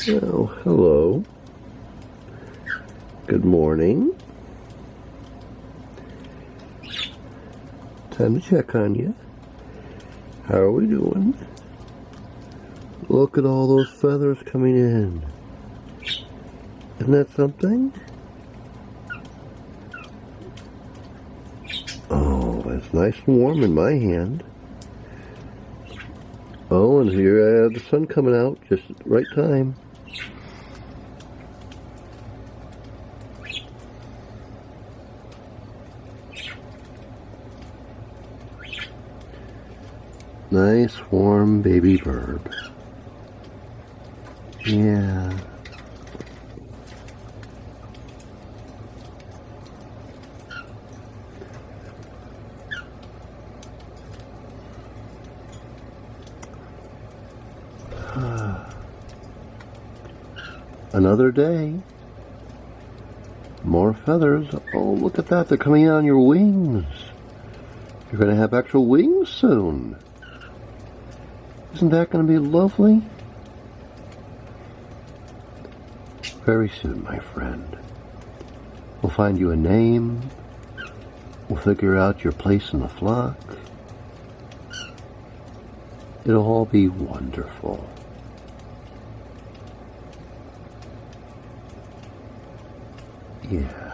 Oh, hello. Good morning. Time to check on you. How are we doing? Look at all those feathers coming in. Isn't that something? Oh, it's nice and warm in my hand. Oh, and here I have the sun coming out just at the right time. Nice, warm baby bird. Yeah. Another day. More feathers. Oh, look at that. They're coming out on your wings. You're going to have actual wings soon. Isn't that going to be lovely? Very soon, my friend. We'll find you a name. We'll figure out your place in the flock. It'll all be wonderful. Yeah.